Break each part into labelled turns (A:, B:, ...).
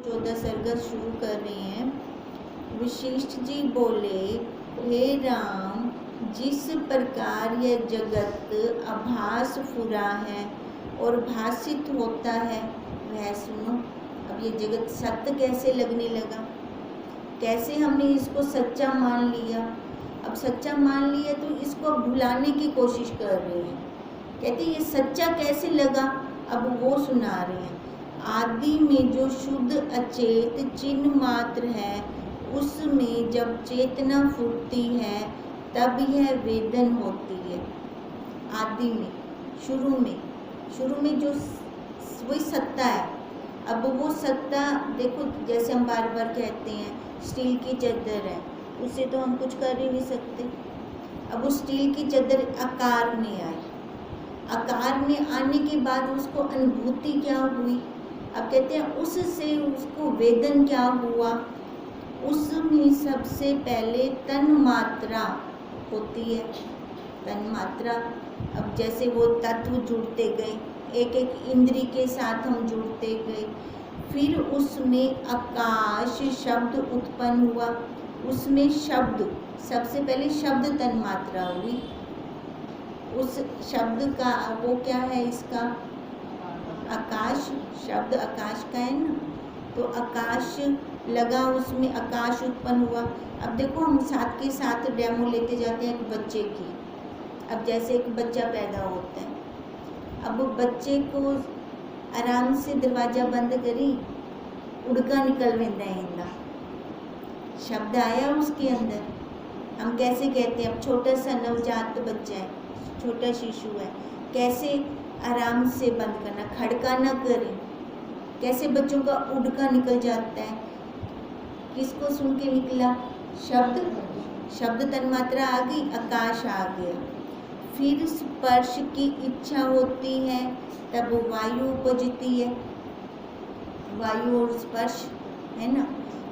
A: 14 सर्ग शुरू कर रहे हैं। वशिष्ठ जी बोले, हे राम, जिस प्रकार यह जगत आभास फुरा है और भासित होता है वह सुनो। अब ये जगत सत्य कैसे लगने लगा, कैसे हमने इसको सच्चा मान लिया। अब सच्चा मान लिया तो इसको भुलाने की कोशिश कर रहे हैं। कहते ये सच्चा कैसे लगा, अब वो सुना रहे हैं। आदि में जो शुद्ध अचेत चिन्ह मात्र है, उसमें जब चेतना फूटती है तब यह वेदन होती है। आदि में, शुरू में जो वही सत्ता है। अब वो सत्ता देखो, जैसे हम बार बार कहते हैं स्टील की चादर है, उससे तो हम कुछ कर ही नहीं सकते। अब वो स्टील की चादर आकार में आई, आकार में आने के बाद उसको अनुभूति क्या हुई। अब कहते हैं उससे उसको वेदन क्या हुआ। उसमें सबसे पहले तन मात्रा होती है, तन मात्रा। अब जैसे वो तत्व जुड़ते गए, एक एक इंद्री के साथ हम जुड़ते गए, फिर उसमें आकाश शब्द उत्पन्न हुआ। उसमें शब्द, सबसे पहले शब्द तन मात्रा हुई। उस शब्द का वो क्या है, इसका आकाश, शब्द आकाश का है ना, तो आकाश लगा, उसमें आकाश उत्पन्न हुआ। अब देखो हम साथ के साथ डेमो लेते जाते हैं एक बच्चे की। अब जैसे एक बच्चा पैदा होता है, अब बच्चे को आराम से दरवाज़ा बंद करी, उड़का निकल वेंदा इंदा, शब्द आया उसके अंदर। हम कैसे कहते हैं, अब छोटा सा नवजात बच्चा है, छोटा शिशु है, कैसे आराम से बंद करना, खड़का ना करें। कैसे बच्चों का उड़का निकल जाता है, किसको सुन के निकला, शब्द तन्मात्रा आ गई, आकाश आ गया। फिर स्पर्श की इच्छा होती है, तब वायु उपजती है, वायु और स्पर्श है ना।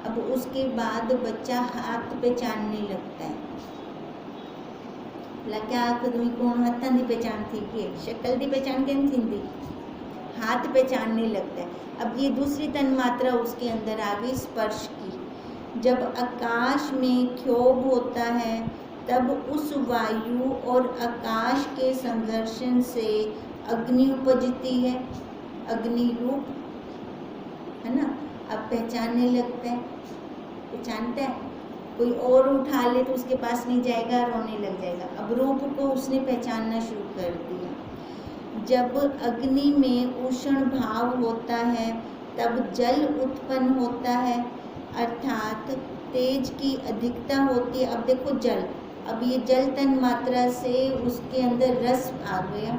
A: अब उसके बाद बच्चा हाथ पहचानने लगता है। क्या आदमी कौन हाथों की पहचान थी कि शक्ल की पहचान कैन थी, हाथ पहचानने लगता है। अब ये दूसरी तन मात्रा उसके अंदर आ गई, स्पर्श की। जब आकाश में क्षोभ होता है तब उस वायु और आकाश के संघर्षण से अग्नि उपजती है, अग्नि रूप है ना। अब पहचानने लगता है, पहचानता है, कोई और उठा ले तो उसके पास नहीं जाएगा, रोने लग जाएगा। अब रूप को उसने पहचानना शुरू कर दिया। जब अग्नि में उष्ण भाव होता है तब जल उत्पन्न होता है, अर्थात तेज की अधिकता होती है। अब देखो जल, अब ये जल तन मात्रा से उसके अंदर रस आ गया।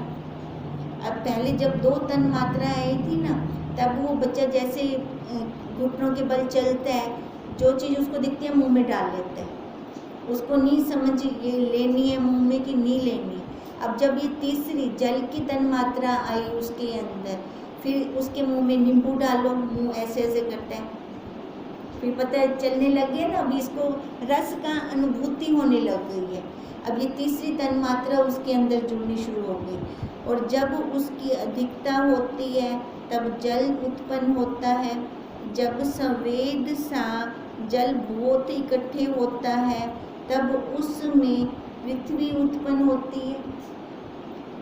A: अब पहले जब 2 तन मात्रा आई थी ना, तब वो बच्चा जैसे घुटनों के बल चलता है, जो चीज़ उसको दिखती है मुंह में डाल लेता है, उसको नहीं समझ ये लेनी है मुंह में कि नहीं लेनी। अब जब ये तीसरी जल की तन मात्रा आई उसके अंदर, फिर उसके मुंह में नींबू डालो, मुंह ऐसे ऐसे करता है, फिर पता है चलने लग गया ना। अब इसको रस का अनुभूति होने लग गई है। अब ये तीसरी तन मात्रा उसके अंदर जुड़नी शुरू हो गई, और जब उसकी अधिकता होती है तब जल उत्पन्न होता है। जब संवेद सा जल बहुत इकट्ठे होता है तब उसमें पृथ्वी उत्पन्न होती है।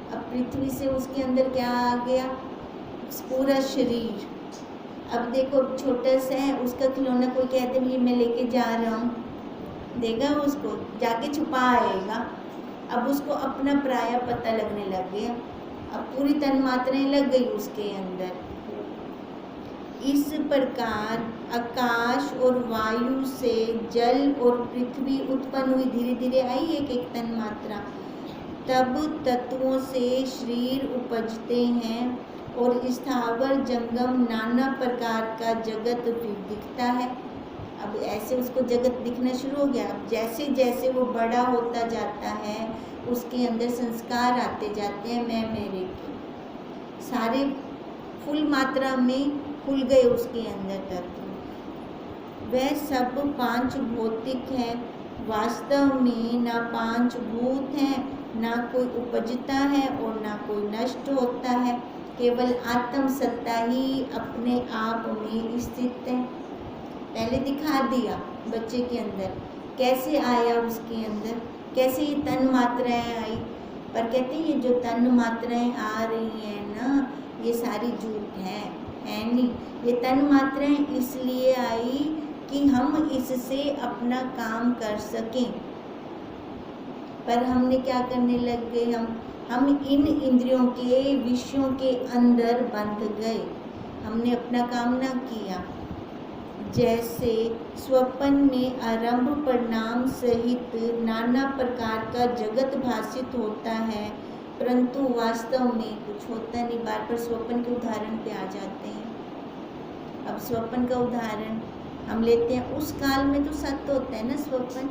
A: अब पृथ्वी से उसके अंदर क्या आ गया, पूरा शरीर। अब देखो छोटा सा है, उसका खिलौना कोई कहते हैं मैं लेके जा रहा हूँ, देगा उसको, जाके छुपा आएगा। अब उसको अपना पराया पता लगने लग गया, अब पूरी तन मात्राएं लग गई उसके अंदर। इस प्रकार आकाश और वायु से जल और पृथ्वी उत्पन्न हुई, धीरे धीरे आई एक एक तन मात्रा। तब तत्वों से शरीर उपजते हैं और स्थावर जंगम नाना प्रकार का जगत फिर दिखता है। अब ऐसे उसको जगत दिखना शुरू हो गया। अब जैसे जैसे वो बड़ा होता जाता है उसके अंदर संस्कार आते जाते हैं, मैं मेरे के सारे फुल मात्रा में खुल गए उसके अंदर तत्व। वह सब 5 भौतिक है, वास्तव में ना 5 भूत हैं, ना कोई उपजता है और ना कोई नष्ट होता है। केवल आत्म सत्ता ही अपने आप में स्थित है। पहले दिखा दिया बच्चे के अंदर कैसे आया, उसके अंदर कैसे ये तन मात्राएं आई। पर कहते हैं ये जो तन मात्राएं आ रही हैं ना, ये सारी झूठ है नहीं। ये तन मात्राएं इसलिए आई कि हम इससे अपना काम कर सकें, पर हमने क्या करने लग गए, हम इन इंद्रियों के विषयों के अंदर बंध गए, हमने अपना काम ना किया। जैसे स्वप्न में आरंभ परिणाम सहित नाना प्रकार का जगत भाषित होता है, परंतु वास्तव में कुछ होता नहीं। बार बार स्वप्न के उदाहरण पे आ जाते हैं। अब स्वप्न का उदाहरण हम लेते हैं, उस काल में तो सत्य होता है ना स्वप्न।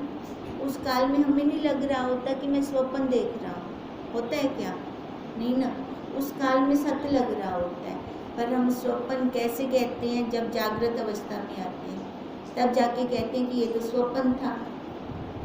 A: उस काल में हमें नहीं लग रहा होता कि मैं स्वप्न देख रहा हूँ, होता है क्या? नहीं ना, उस काल में सत्य लग रहा होता है। पर हम स्वप्न कैसे कहते हैं? जब जागृत अवस्था में आते हैं तब जाके कहते हैं कि ये तो स्वप्न था,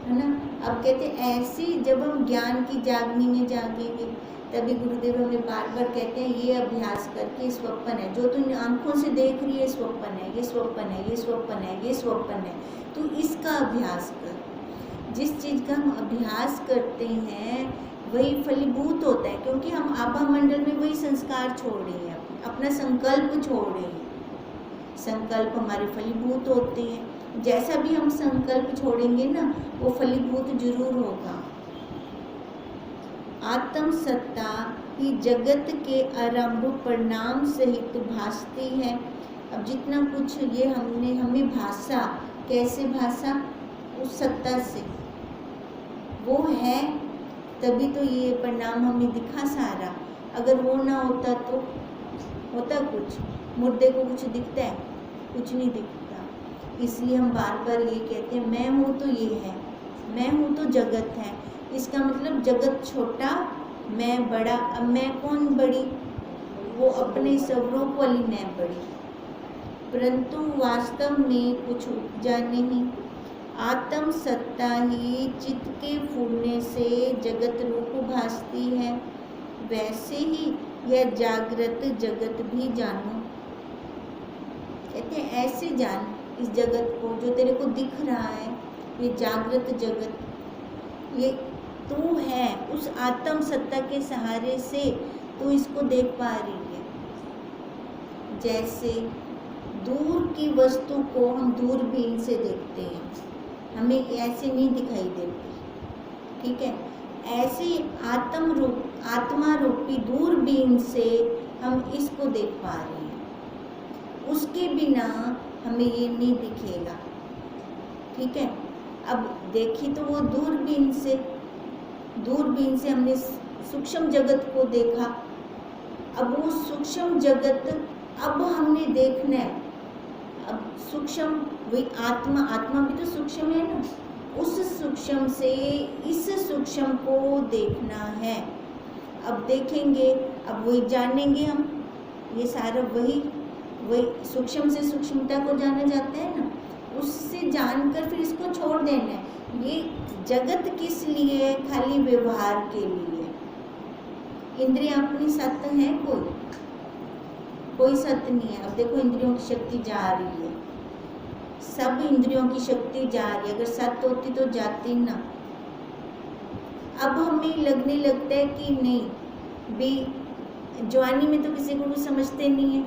A: है ना। अब कहते हैं ऐसी जब हम ज्ञान की जागनी में जागेंगे तभी गुरुदेव हमें बार बार कहते हैं ये अभ्यास करके स्वप्न है, जो तुम आंखों से देख रही है स्वप्न है, ये स्वप्न है, ये स्वप्न है, ये स्वप्न है। तो इसका अभ्यास कर। जिस चीज़ का हम अभ्यास करते हैं वही फलीभूत होता है, क्योंकि हम आभा मंडल में वही संस्कार छोड़ रहे हैं, अपना संकल्प छोड़ रहे हैं। संकल्प हमारे फलीभूत होते हैं। जैसा भी हम संकल्प छोड़ेंगे ना वो फलीभूत जरूर होगा। आत्म सत्ता ही जगत के आरंभ परिणाम सहित भासती है। अब जितना कुछ ये हमें भाषा, कैसे भाषा? उस सत्ता से वो है, तभी तो ये परिणाम हमें दिखा सारा। अगर वो ना होता तो होता कुछ? मुर्दे को कुछ दिखता है? कुछ नहीं दिखता। इसलिए हम बार बार ये कहते हैं मैं हूँ तो ये है, मैं हूँ तो जगत है। इसका मतलब जगत छोटा, मैं बड़ा। अब मैं कौन बड़ी? वो अपने स्वरूप वाली मैं बड़ी, परंतु वास्तव में कुछ उपजा नहीं। आत्म सत्ता ही चित्त के फूलने से जगत रूप भासती है, वैसे ही यह जागृत जगत भी जानो। कहते हैं ऐसे जान इस जगत को जो तेरे को दिख रहा है, ये जागृत जगत, ये तू है। उस आत्म सत्ता के सहारे से तू इसको देख पा रही है। जैसे दूर की वस्तु को हम दूरबीन से देखते हैं, हमें ऐसे नहीं दिखाई देती, ठीक है। ऐसे आत्मा रूपी दूरबीन से हम इसको देख पा रहे हैं। उसके बिना हमें ये नहीं दिखेगा, ठीक है। अब देखी तो वो दूरबीन से हमने सूक्ष्म जगत को देखा। अब वो सूक्ष्म जगत अब हमने देखना है। अब सूक्ष्म वही आत्मा भी तो सूक्ष्म है ना, उस सूक्ष्म से इस सूक्ष्म को देखना है। अब देखेंगे, अब वही जानेंगे हम। ये सारा वही सूक्ष्म से सूक्ष्मता को जाना जाता है ना, उससे जानकर फिर इसको छोड़ देना है। ये जगत किस लिए है? खाली व्यवहार के लिए। इंद्रियां अपनी सत्य है? कोई सत्य नहीं है। अब देखो इंद्रियों की शक्ति जा रही है, सब इंद्रियों की शक्ति जा रही है। अगर सत्य होती तो जाती ना। अब हमें लगने लगता है कि नहीं भी जवानी में तो किसी को भी समझते नहीं है,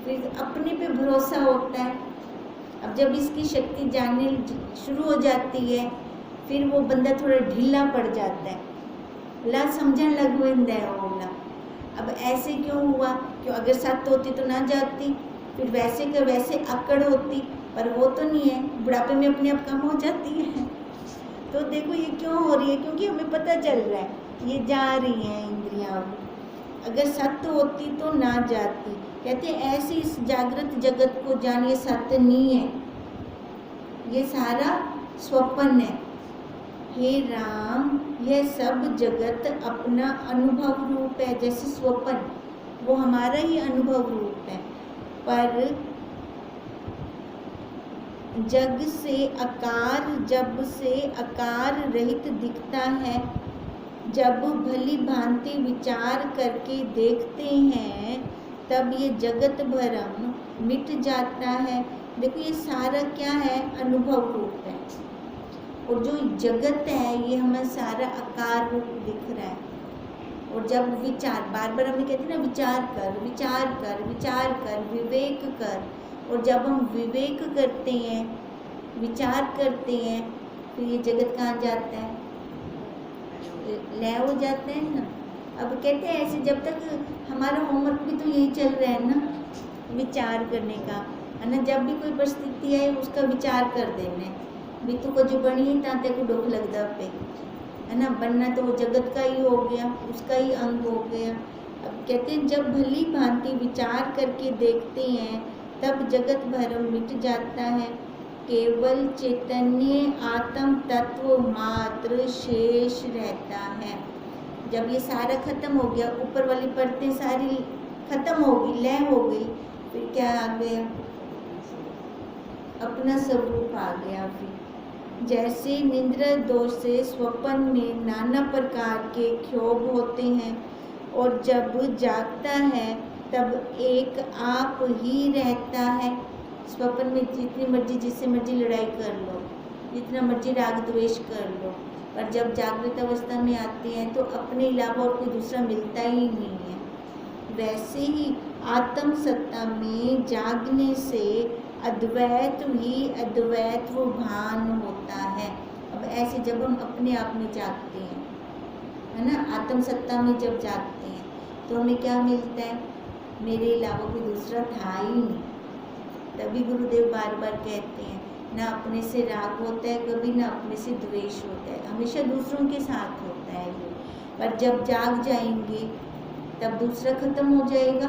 A: फिर अपने पे भरोसा होता है। अब जब इसकी शक्ति जानने शुरू हो जाती है फिर वो बंदा थोड़ा ढीला पड़ जाता है, ला समझण लग होगा। अब ऐसे क्यों हुआ? क्यों? अगर सत्य होती तो ना जाती, फिर वैसे का वैसे अकड़ होती, पर वो तो नहीं है, बुढ़ापे में अपने आप कम हो जाती है। तो देखो ये क्यों हो रही है? क्योंकि हमें पता चल रहा है ये जा रही हैं इंद्रियां। अगर सत्य होती तो ना जाती। कहते हैं ऐसे इस जागृत जगत को जानिए, सत्य नहीं है, ये सारा स्वप्न है। हे राम, यह सब जगत अपना अनुभव रूप है। जैसे स्वप्न वो हमारा ही अनुभव रूप है, पर जब से आकार रहित दिखता है, जब भली भांति विचार करके देखते हैं तब ये जगत भरम मिट जाता है। देखो ये सारा क्या है, अनुभव रूप है। और जो जगत है ये हमें सारा आकार रूप दिख रहा है। और जब विचार, बार बार हमें कहते हैं ना, विचार कर विचार कर विचार कर, विवेक कर। और जब हम विवेक करते हैं, विचार करते हैं, तो ये जगत कहाँ जाता है, लय हो जाते हैं ना। अब कहते हैं ऐसे, जब तक हमारा होमवर्क भी तो यही चल रहा है ना, विचार करने का, है ना। जब भी कोई परिस्थिति है उसका विचार कर देने भी, तो को जो बनी ही ताते को दुख लगता पे, है ना। बनना तो वो जगत का ही हो गया, उसका ही अंग हो गया। अब कहते हैं जब भली भांति विचार करके देखते हैं तब जगत भरम मिट जाता है। केवल चैतन्य आत्म तत्व मात्र शेष रहता है। जब ये सारा खत्म हो गया, ऊपर वाली परतें सारी खत्म हो गई, लय हो गई, फिर क्या आ गया, अपना स्वरूप आ गया। फिर जैसे निद्रा दोष से स्वप्न में नाना प्रकार के क्षोभ होते हैं, और जब जागता है तब एक आप ही रहता है। स्वप्न में जितनी मर्जी जिससे मर्जी लड़ाई कर लो, जितना मर्जी राग द्वेष कर लो, पर जब जागृत अवस्था में आते हैं तो अपने अलावा और कोई दूसरा मिलता ही नहीं है। वैसे ही आत्म सत्ता में जागने से अद्वैत ही अद्वैत वो भान होता है। अब ऐसे जब हम अपने आप में जागते हैं, है ना, आत्म सत्ता में जब जागते हैं तो हमें क्या मिलता है, मेरे अलावा कोई दूसरा था ही नहीं। तभी गुरुदेव बार बार कहते हैं, ना अपने से राग होता है कभी, ना अपने से द्वेष होता है, हमेशा दूसरों के साथ होता है ये। पर जब जाग जाएंगे तब दूसरा खत्म हो जाएगा,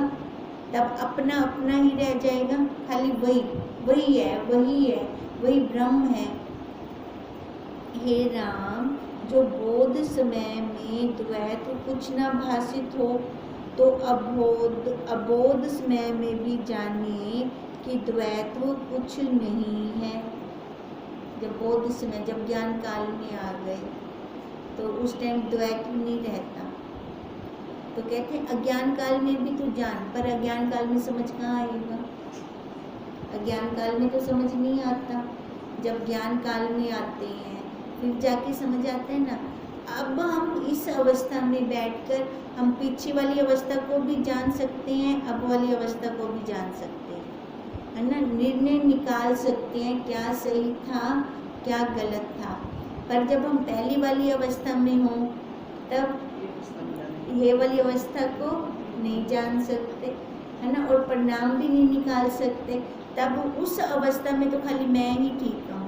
A: तब अपना अपना ही रह जाएगा, खाली वही वही है, वही है, वही ब्रह्म है। हे राम, जो बोध समय में द्वैत कुछ न भाषित हो, तो अबोध समय में भी जानिए कि द्वैत्व कुछ नहीं है। जब बोध समय, जब ज्ञान काल में आ गए तो उस टाइम द्वैत्व नहीं रहता। तो कहते हैं अज्ञान काल में भी तो जान, पर अज्ञान काल में समझ कहाँ आएगा, अज्ञान काल में तो समझ नहीं आता। जब ज्ञान काल में आते हैं फिर जाके समझ आते हैं ना। अब हम इस अवस्था में बैठकर हम पीछे वाली अवस्था को भी जान सकते हैं, अब वाली अवस्था को भी जान सकते हैं, है ना। निर्णय निकाल सकते हैं क्या सही था क्या गलत था। पर जब हम पहली वाली अवस्था में हों तब ये वाली अवस्था को नहीं जान सकते, है ना, और परिणाम भी नहीं निकाल सकते। तब उस अवस्था में तो खाली मैं ही ठीक हूँ,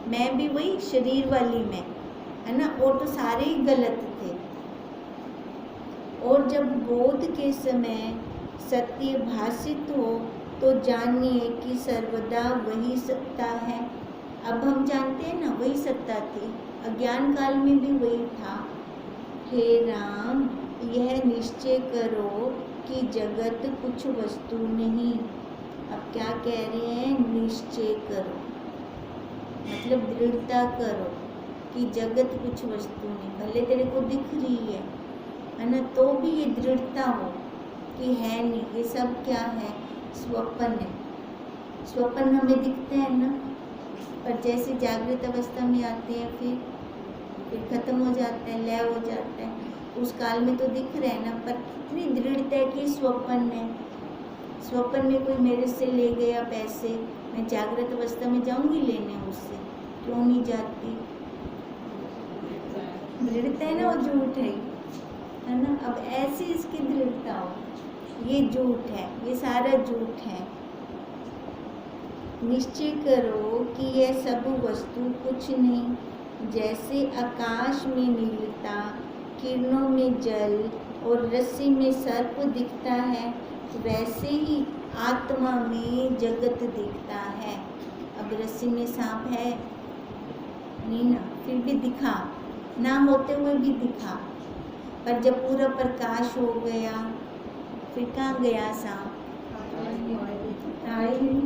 A: मैं भी वही शरीर वाली में, है ना, और तो सारे ही गलत थे। और जब बोध के समय सत्य भाषित हो तो जानिए कि सर्वदा वही सत्ता है। अब हम जानते हैं ना वही सत्ता थी, अज्ञान काल में भी वही था। हे राम, यह निश्चय करो कि जगत कुछ वस्तु नहीं। अब क्या कह रहे हैं, निश्चय करो मतलब दृढ़ता करो कि जगत कुछ वस्तु नहीं। भले तेरे को दिख रही है ना, तो भी ये दृढ़ता हो कि है नहीं, ये सब क्या है, स्वप्न है। स्वप्न हमें दिखते हैं ना, पर जैसे जागृत अवस्था में आते हैं फिर खत्म हो जाता है, लय हो जाता है। उस काल में तो दिख रहा है ना, पर कितनी दृढ़ता है कि स्वप्न है। स्वप्न में कोई मेरे से ले गया पैसे, मैं जागृत अवस्था में जाऊंगी लेने उससे, क्यों नहीं जाती, दृढ़ता है ना, वो झूठ है ना। अब ऐसी इसकी दृढ़ता हो, ये झूठ है, ये सारा झूठ है। निश्चय करो कि यह सब वस्तु कुछ नहीं। जैसे आकाश में नीलता, किरणों में जल और रस्सी में सर्प दिखता है, वैसे ही आत्मा में जगत दिखता है। अब रस्सी में सांप है नहीं ना, फिर भी दिखा, ना होते हुए भी दिखा। पर जब पूरा प्रकाश हो गया फिर कहाँ गया सांप, आए नहीं।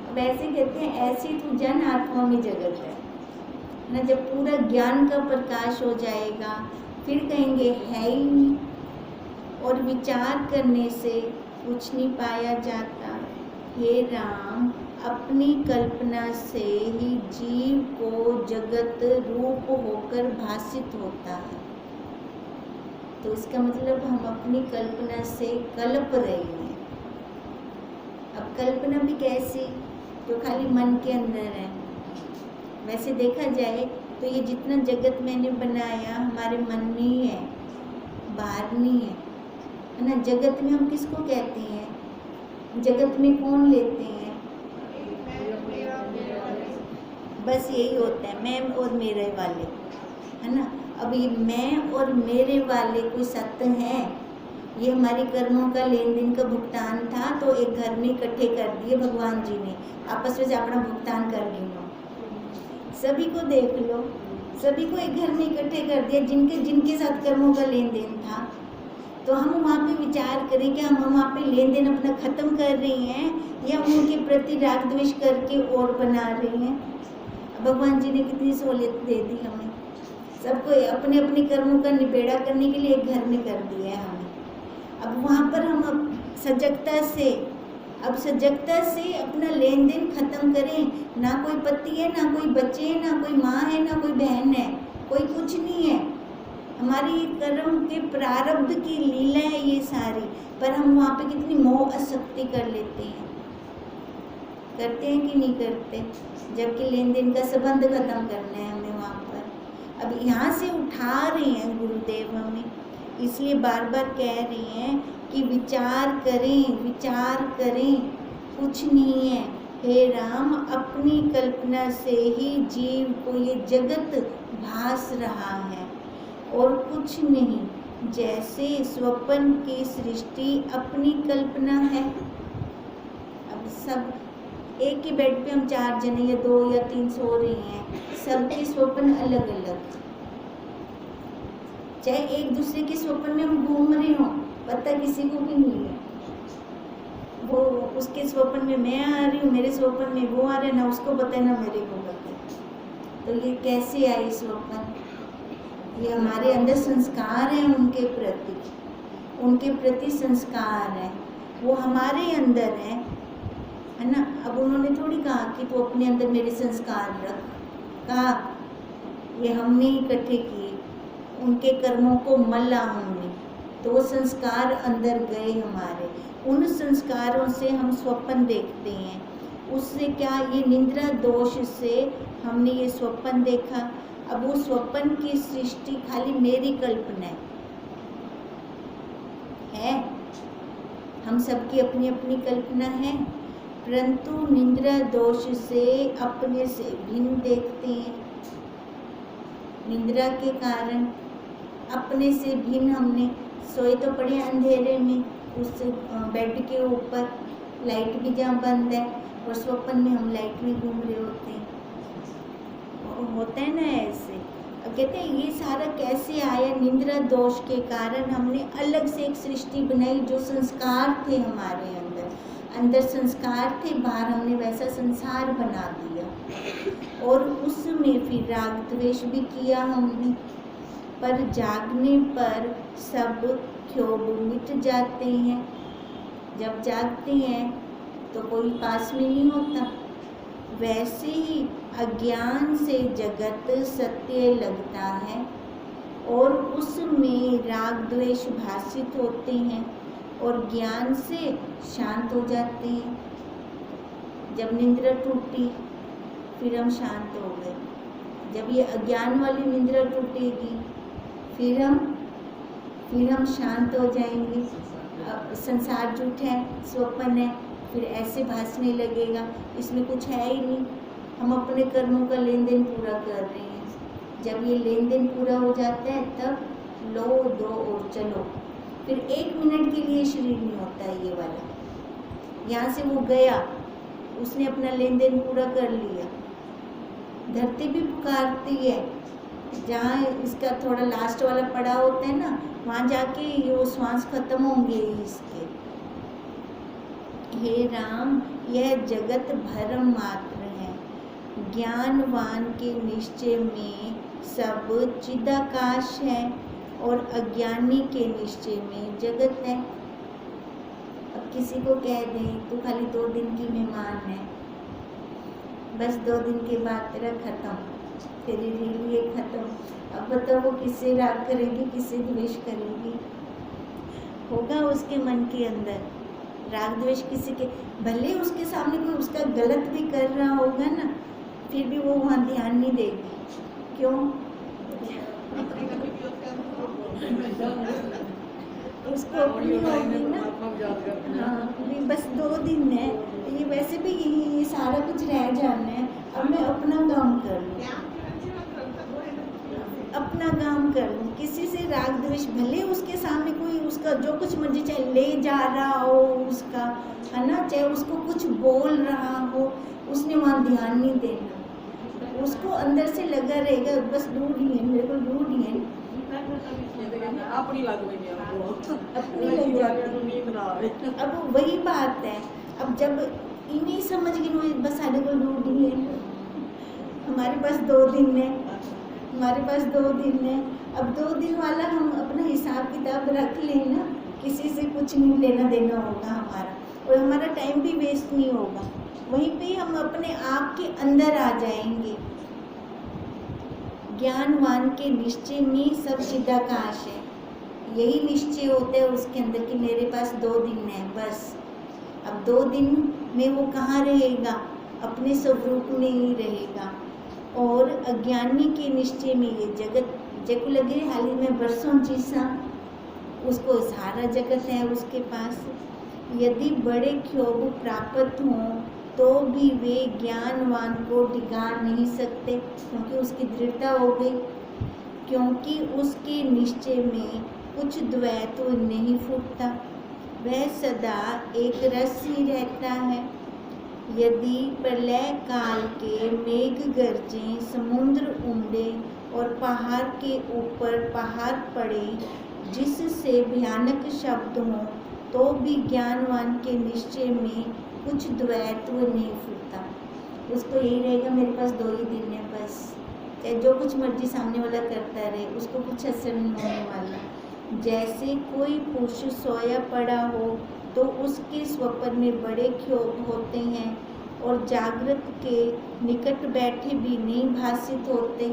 A: अब ऐसे कहते हैं ऐसी तो जन आत्मा में जगत है है ना। जब पूरा ज्ञान का प्रकाश हो जाएगा फिर कहेंगे है ही नहीं, और विचार करने से कुछ नहीं पाया जाता। हे राम, अपनी कल्पना से ही जीव को जगत रूप होकर भासित होता है। तो इसका मतलब हम अपनी कल्पना से कल्प रहे हैं। अब कल्पना भी कैसी, जो खाली मन के अंदर है। वैसे देखा जाए तो ये जितना जगत मैंने बनाया हमारे मन में ही है, बाहर नहीं है ना। जगत में हम किसको कहते हैं? जगत में कौन लेते हैं? बस यही होता है, मैं और मेरे वाले, है ना। अब ये मैं और मेरे वाले कोई सत्य है? ये हमारी कर्मों का लेन देन का भुगतान था, तो एक घर में इकट्ठे कर दिए भगवान जी ने, आपस में अपना भुगतान कर लो। सभी को देख लो, सभी को एक घर में इकट्ठे कर दिया जिनके जिनके साथ कर्मों का लेन देन था। तो हम वहाँ पे विचार करें कि हम वहाँ पे लेन देन अपना खत्म कर रहे हैं या उनके प्रति राग द्वेष करके और बना रहे हैं। भगवान जी ने कितनी सहूलियत दे दी हमें, सबको अपने अपने कर्मों का निबेड़ा करने के लिए एक घर में कर दिया है हमें। अब वहाँ पर हम सजगता से अपना लेन देन खत्म करें। ना कोई पति है, ना कोई बच्चे है, ना कोई माँ है, ना कोई बहन है, कोई कुछ नहीं है। हमारी कर्म के प्रारब्ध की लीला है ये सारी, पर हम वहाँ पे कितनी मोह आसक्ति कर लेते हैं। करते हैं कि नहीं करते? जबकि लेन देन का संबंध खत्म करना है हमें वहाँ पर। अब यहाँ से उठा रहे हैं गुरुदेव हमें, इसलिए बार बार कह रहे हैं कि विचार करें, कुछ नहीं है। हे राम, अपनी कल्पना से ही जीव को ये जगत भास रहा है और कुछ नहीं। जैसे स्वप्न की सृष्टि अपनी कल्पना है। अब सब एक ही बेड पे हम 4 जने या 2 या 3 सो रहे हैं, सबके स्वप्न अलग अलग। चाहे एक दूसरे के स्वप्न में हम घूम रहे हों, पता किसी को भी नहीं है। वो उसके स्वप्न में मैं आ रही हूँ, मेरे स्वप्न में वो आ रहा है, ना उसको पता है ना मेरे को पता है। तो ये कैसे आई स्वप्न? ये हमारे अंदर संस्कार हैं उनके प्रति संस्कार है, वो हमारे अंदर है ना। अब उन्होंने थोड़ी कहा कि तू अपने अंदर मेरे संस्कार रख, कहा ये हमने इकट्ठे किए, उनके कर्मों को मल्ला हमने, तो वो संस्कार अंदर गए हमारे। उन संस्कारों से हम स्वप्न देखते हैं। उससे क्या, ये निद्रा दोष से हमने ये स्वप्न देखा। अब वो स्वप्न की सृष्टि खाली मेरी कल्पना है, हम सबकी अपनी अपनी कल्पना है, परंतु निद्रा दोष से अपने से भिन्न देखते हैं। निद्रा के कारण अपने से भिन्न हमने सोए तो पड़े अंधेरे में, उस बेड के ऊपर लाइट भी जहाँ बंद है, और स्वप्न में हम लाइट में घूम रहे होते हैं। होता है ना ऐसे। अब कहते हैं ये सारा कैसे आया? निद्रा दोष के कारण हमने अलग से एक सृष्टि बनाई, जो संस्कार थे हमारे अंदर संस्कार थे, बाहर हमने वैसा संसार बना दिया, और उसमें फिर राग द्वेष भी किया हमने। पर जागने पर सब क्षोभ मिट जाते हैं। जब जागते हैं तो कोई पास में नहीं होता। वैसे ही अज्ञान से जगत सत्य लगता है और उसमें राग द्वेष भासित होते हैं और ज्ञान से शांत हो जाते हैं। जब निद्रा टूटी फिर हम शांत हो गए। जब ये अज्ञान वाली निद्रा टूटेगी फिर हम शांत हो जाएंगे। संसार झूठ है, स्वप्न है, फिर ऐसे भासने लगेगा, इसमें कुछ है ही नहीं, हम अपने कर्मों का लेन देन पूरा कर रहे हैं। जब ये लेन देन पूरा हो जाता है तब लो दो और चलो, फिर 1 मिनट के लिए शरीर नहीं होता है ये वाला। यहाँ से वो गया, उसने अपना लेन देन पूरा कर लिया। धरती भी पुकारती है, जहाँ इसका थोड़ा लास्ट वाला पड़ा होता है ना, वहाँ जाके ये वो श्वास खत्म होंगे इसके। हे राम, यह जगत भ्रम मात्र है, ज्ञानवान के निश्चय में सब चिदाकाश है और अज्ञानी के निश्चय में जगत है। अब किसी को कह दें तू खाली 2 दिन की मेहमान है, बस 2 दिन के बाद तेरा खत्म, तेरी रील ये खत्म। अब बताओ वो किससे राग करेगी, किससे द्वेष करेगी? होगा उसके मन के अंदर राग द्वेष किसी के, भले उसके सामने कोई उसका गलत भी कर रहा होगा ना, फिर भी वो वहाँ ध्यान नहीं देगी। क्यों? उसको अपनी होगी ना। हाँ, अभी बस 2 दिन है, ये वैसे भी ये सारा कुछ रह जाना है, अब मैं अपना काम कर लूँ, अपना काम कर लूँ। किसी से राग द्वेष, भले उसके सामने कोई उसका जो कुछ मर्जी चाहे ले जा रहा हो उसका, है ना, चाहे उसको कुछ बोल रहा हो, उसने वहाँ ध्यान नहीं देना। उसको अंदर से लगा रहेगा बस दूर ही है, मेरे को दूर ही है, अपनी लग गई। अब वही बात है। अब जब इन्हीं समझ गए बस सारे को दूर ही है, हमारे पास 2 दिन है, हमारे पास 2 दिन है। अब 2 दिन वाला हम अपना हिसाब किताब रख लें ना, किसी से कुछ नहीं लेना देना होगा हमारा, और हमारा टाइम भी वेस्ट नहीं होगा। वहीं पे हम अपने आप के अंदर आ जाएंगे। ज्ञानवान के निश्चय में सब चिदाकाश है, यही निश्चय होता है उसके अंदर कि मेरे पास 2 दिन है बस। अब 2 दिन में वो कहाँ रहेगा? अपने स्वरूप में ही रहेगा। और अज्ञानी के निश्चय में ये जगत जेको लगे हाल ही में बरसों जीसा, उसको सारा जगत है उसके पास। यदि बड़े क्षोभ प्राप्त हों तो भी वे ज्ञानवान को डिगा नहीं सकते, क्योंकि उसकी दृढ़ता हो गई, क्योंकि उसके निश्चय में कुछ द्वैत नहीं फूटता, वह सदा एक रस ही रहता है। यदि प्रलय काल के मेघ गरजें, समुद्र उमड़े और पहाड़ के ऊपर पहाड़ पड़े, जिससे भयानक शब्द हों, तो भी ज्ञानवान के निश्चय में कुछ द्वैत्व नहीं फूटता। उसको यही रहेगा मेरे पास 2 ही दिन है बस, चाहे जो कुछ मर्जी सामने वाला करता रहे, उसको कुछ असर नहीं होने वाला। जैसे कोई पुरुष सोया पड़ा हो तो उसके स्वप्न में बड़े क्षोभ होते हैं और जागृत के निकट बैठे भी नहीं भाषित होते,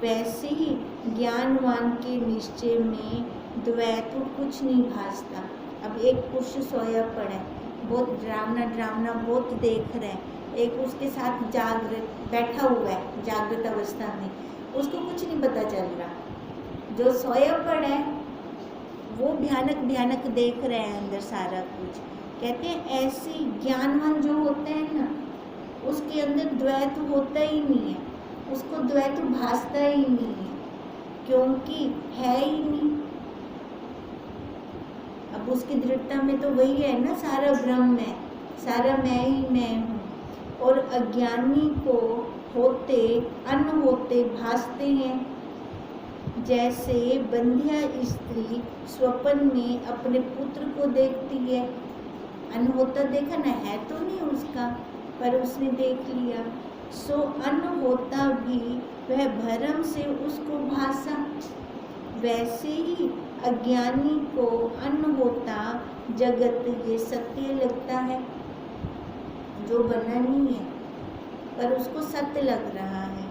A: वैसे ही ज्ञानवान के निश्चय में द्वैत्व कुछ नहीं भासता। अब एक पुरुष सोया पड़ा है, बहुत ड्रावना बहुत देख रहा है, एक उसके साथ जागृत बैठा हुआ है जागृत अवस्था में, उसको कुछ नहीं पता चल रहा। जो सोया पड़ा है वो भयानक देख रहे हैं अंदर सारा कुछ। कहते हैं ऐसे ज्ञानवान जो होते हैं ना, उसके अंदर द्वैत होता ही नहीं है, उसको द्वैत भासता ही नहीं है, क्योंकि है ही नहीं। अब उसकी दृढ़ता में तो वही है ना, सारा ब्रह्म है, सारा मैं ही मैं हूँ। और अज्ञानी को होते अन्न होते भासते हैं, जैसे बंध्या स्त्री स्वप्न में अपने पुत्र को देखती है। अन्न होता देखा ना, है तो नहीं उसका, पर उसने देख लिया, सो अन्न होता भी वह भरम से उसको भासा। वैसे ही अज्ञानी को अन्न होता जगत ये सत्य लगता है, जो बना नहीं है पर उसको सत्य लग रहा है।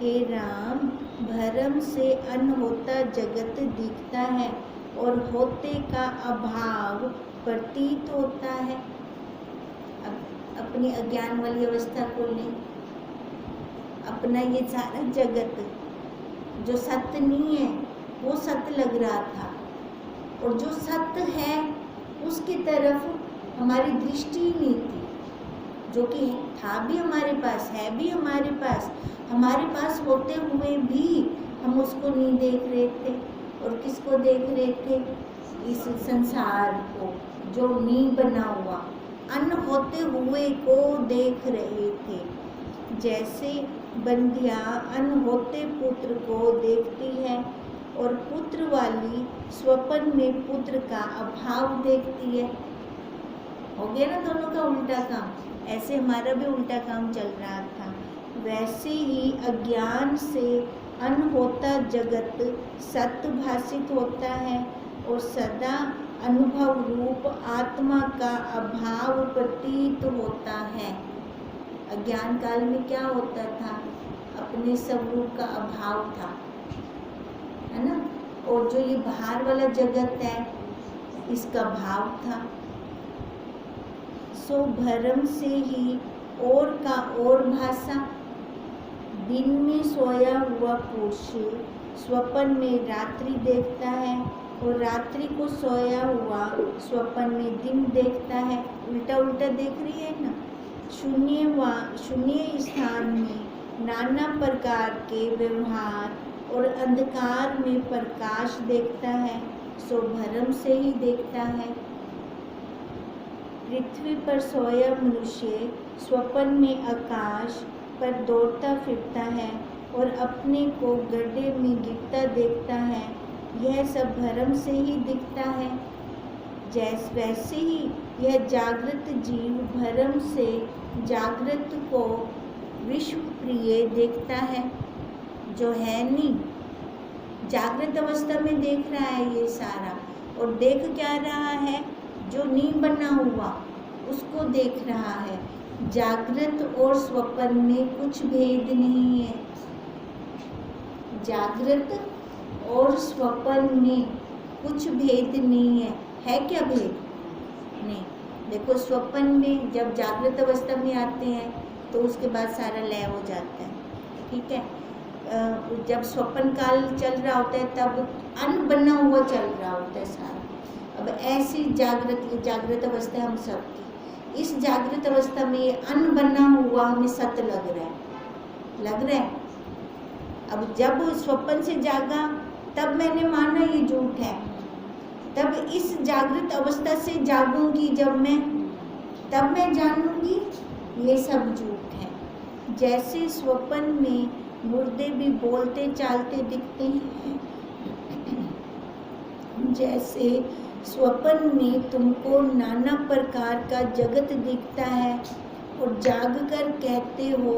A: हे राम, भरम से अन्न होता जगत दिखता है और होते का अभाव प्रतीत होता है। अब अपनी अज्ञान वाली अवस्था को लें, अपना ये सारा जगत जो सत्य नहीं है वो सत्य लग रहा था, और जो सत्य है उसकी तरफ हमारी दृष्टि ही नहीं थी, जो कि था भी हमारे पास, है भी हमारे पास होते हुए भी हम उसको नहीं देख रहे थे। और किसको देख रहे थे? इस संसार को जो नहीं बना हुआ, अन्न होते हुए को देख रहे थे। जैसे बंध्या अन्न होते पुत्र को देखती है और पुत्र वाली स्वप्न में पुत्र का अभाव देखती है। हो गया ना दोनों का उल्टा काम। ऐसे हमारा भी उल्टा काम चल रहा था। वैसे ही अज्ञान से अन होता जगत सत्य भाषित होता है और सदा अनुभव रूप आत्मा का अभाव प्रतीत होता है। अज्ञान काल में क्या होता था? अपने स्वरूप का अभाव था, है ना। और जो ये बाहर वाला जगत है इसका भाव था। सो भ्रम से ही और का और भाषा। दिन में सोया हुआ पुरुष स्वप्न में रात्रि देखता है और रात्रि को सोया हुआ स्वप्न में दिन देखता है। उल्टा उल्टा देख रही है ना। शून्य स्थान में नाना प्रकार के व्यवहार और अंधकार में प्रकाश देखता है। सो भ्रम से ही देखता है। पृथ्वी पर सोया मनुष्य स्वप्न में आकाश पर दौड़ता फिरता है और अपने को गड्ढे में गिरता देखता है। यह सब भ्रम से ही दिखता है। वैसे ही यह जागृत जीव भ्रम से जागृत को विश्व प्रिय देखता है, जो है नहीं। जागृत अवस्था में देख रहा है ये सारा, और देख क्या रहा है? जो नहीं बना हुआ उसको देख रहा है। जागृत और स्वप्न में कुछ भेद नहीं है। जागृत और स्वप्न में कुछ भेद नहीं है। है क्या भेद? नहीं। देखो, स्वप्न में जब जागृत अवस्था में आते हैं तो उसके बाद सारा लय हो जाता है, ठीक है। जब स्वप्न काल चल रहा होता है तब अन्न बना हुआ चल रहा होता है सारा। अब ऐसी जागृत अवस्था हम सबकी, इस जागृत अवस्था में ये अन्न बना हुआ हमें सत्य लग रहा है। अब जब स्वप्न से जागा तब मैंने माना ये झूठ है। तब इस जागृत अवस्था से जागूंगी जब मैं, तब मैं जानूंगी ये सब झूठ है। जैसे स्वप्न में मुर्दे भी बोलते चालते दिखते हैं, जैसे स्वप्न में तुमको नाना प्रकार का जगत दिखता है और जागकर कहते हो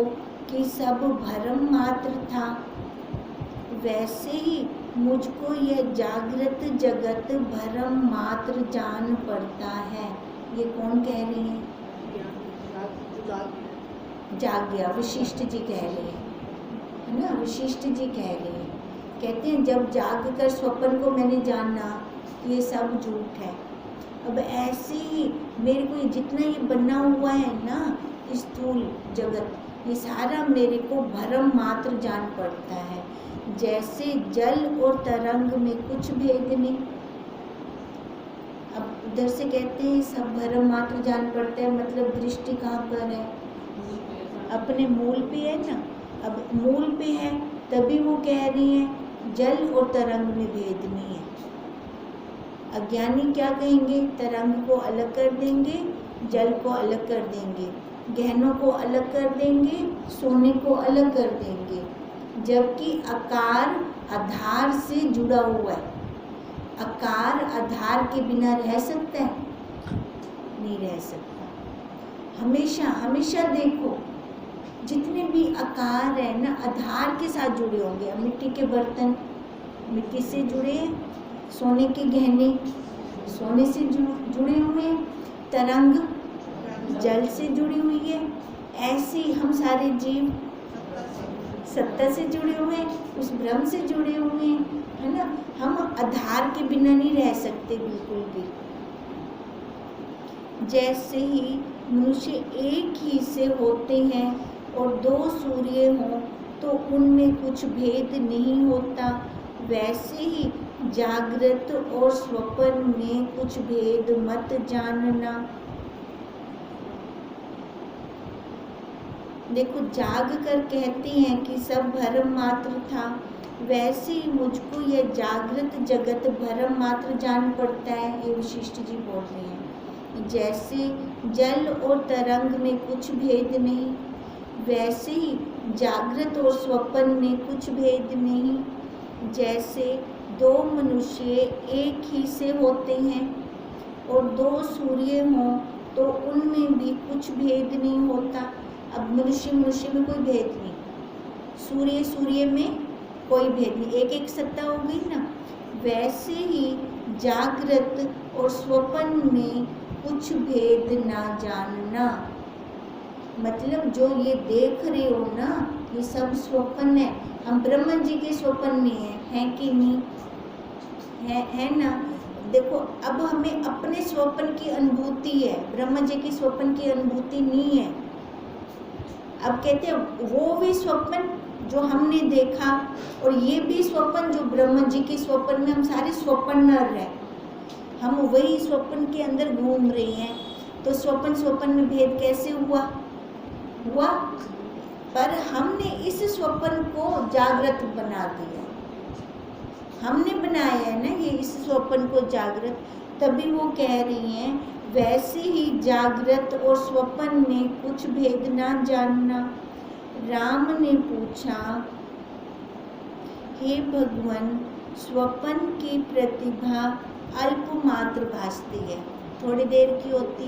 A: कि सब भ्रम मात्र था, वैसे ही मुझको यह जागृत जगत भ्रम मात्र जान पड़ता है। ये कौन कह रहे हैं? जाग गया, वशिष्ठ जी कह रहे हैं, है ना। वशिष्ठ जी कह रहे हैं, कहते हैं जब जाग कर स्वप्न को मैंने जाना ये सब झूठ है। अब ऐसे ही मेरे को जितना ये बना हुआ है ना स्थूल जगत, ये सारा मेरे को भ्रम मात्र जान पड़ता है। जैसे जल और तरंग में कुछ भेद नहीं। अब उधर से कहते हैं सब भ्रम मात्र जान पड़ता है, मतलब दृष्टि कहाँ पर है? अपने मूल पे है ना। अब मूल पे है तभी वो कह रही हैं जल और तरंग में भेद नहीं है। अज्ञानी क्या कहेंगे? तरंग को अलग कर देंगे, जल को अलग कर देंगे, गहनों को अलग कर देंगे, सोने को अलग कर देंगे। जबकि आकार आधार से जुड़ा हुआ है। आकार आधार के बिना रह सकता है? नहीं रह सकता। हमेशा हमेशा देखो जितने भी आकार है ना आधार के साथ जुड़े होंगे। अब मिट्टी के बर्तन मिट्टी से जुड़े हैं, सोने के गहने सोने से जुड़े हुए हैं, तरंग जल से जुड़ी हुई है। ऐसे हम सारे जीव सत्ता से जुड़े हुए हैं, उस ब्रह्म से जुड़े हुए हैं, है ना। हम आधार के बिना नहीं रह सकते बिल्कुल भी। जैसे ही मनुष्य एक ही से होते हैं और दो सूर्य हों तो उनमें कुछ भेद नहीं होता, वैसे ही जागृत और स्वप्न में कुछ भेद मत जानना। देखो, जाग कर कहती हैं कि सब भ्रम मात्र था, वैसे ही मुझको यह जागृत जगत भ्रम मात्र जान पड़ता है। ये वशिष्ठ जी बोल रहे हैं। जैसे जल और तरंग में कुछ भेद नहीं, वैसे ही जागृत और स्वप्न में कुछ भेद नहीं। जैसे दो मनुष्य एक ही से होते हैं और दो सूर्य हों तो उनमें भी कुछ भेद नहीं होता। अब मनुष्य में कोई भेद नहीं, सूर्य में कोई भेद नहीं, एक एक सत्ता हो गई ना। वैसे ही जागृत और स्वप्न में कुछ भेद ना जानना, मतलब जो ये देख रहे हो ना, ये सब स्वप्न है। हम ब्रह्म जी के स्वप्न में है कि नहीं है ना। देखो अब हमें अपने स्वप्न की अनुभूति है, ब्रह्म जी की स्वप्न की अनुभूति नहीं है। अब कहते हैं वो भी स्वप्न जो हमने देखा और ये भी स्वप्न जो ब्रह्म जी के स्वप्न में, हम सारे स्वप्नर हैं, हम वही स्वप्न के अंदर घूम रहे हैं। तो स्वप्न में भेद कैसे हुआ? पर हमने इस स्वप्न को जागृत बना दिया, हमने बनाया है ना ये इस स्वप्न को जागृत। तभी वो कह रही हैं वैसे ही जागृत और स्वप्न में कुछ भेद ना जानना। राम ने पूछा, हे भगवान, स्वप्न की प्रतिभा अल्प मात्र भासती है, थोड़ी देर की होती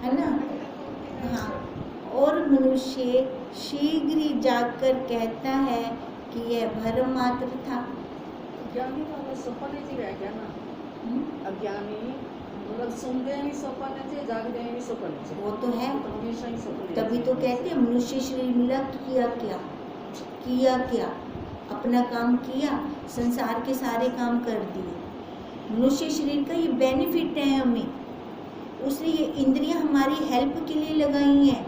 A: है ना। हाँ, और मनुष्य शीघ्र ही जाकर कहता है कि यह भ्रम मात्र था।
B: अज्ञानी वाला स्वप्न ही रह गया ना। अज्ञानी मतलब सुनते ही स्वप्न है, जागते ही स्वप्न है,
A: वो तो है,
B: तो हमेशा ही स्वप्न।
A: तभी तो कहते हैं मनुष्य शरीर मिला, किया क्या, अपना काम किया, संसार के सारे काम कर दिए। मनुष्य शरीर का ये बेनिफिट है हमें, उसने ये इंद्रियां हमारी हेल्प के लिए लगाई हैं,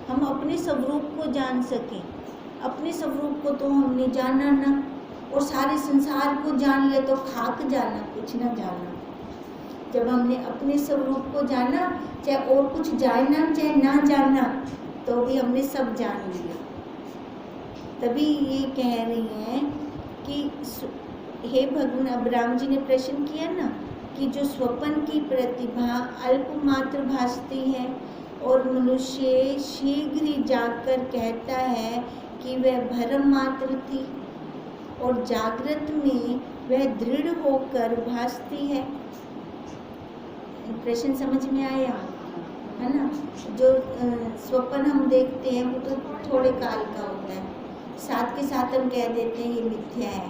A: हम अपने स्वरूप को जान सकें। अपने स्वरूप को तो हमने जाना ना, और सारे संसार को जान लिया तो खाक जाना, कुछ ना जाना। जब हमने अपने स्वरूप को जाना, चाहे और कुछ जानना चाहे ना जानना, तो भी हमने सब जान लिया। तभी ये कह रही हैं कि हे भगवान, अब राम जी ने प्रश्न किया ना कि जो स्वप्न की प्रतिभा अल्प मात्र भासती है और मनुष्य शीघ्र ही जाकर कहता है कि वह भ्रम मात्र थी, और जागृत में वह दृढ़ होकर भासती है। प्रश्न समझ में आया है ना। जो स्वप्न हम देखते हैं वो तो थोड़े काल का होता है, साथ के साथ हम कह देते हैं ये मिथ्या है।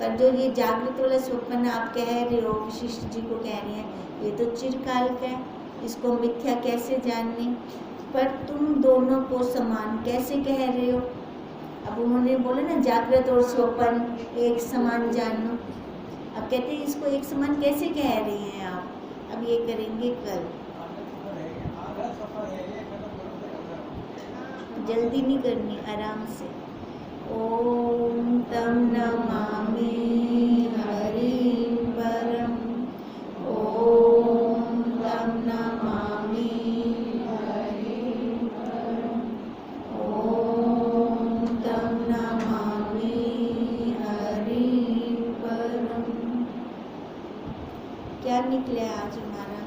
A: पर जो ये जागृत वाला स्वप्न आप कह रहे हो, वशिष्ठ जी को कह रहे हैं, ये तो चिरकाल का है, इसको मिथ्या कैसे जानने। पर तुम दोनों को समान कैसे कह रहे हो? अब उन्होंने बोला ना जागृत और स्वप्न एक समान जानो। अब कहते हैं इसको एक समान कैसे कह रहे हैं आप? अब ये करेंगे कल, जल्दी नहीं करनी, आराम से। ओम तम नमामि हरिं परम, ओम तम नमामि हरिं परम, ओम तम नमामि हरिं परम। क्या निकले आज हमारा?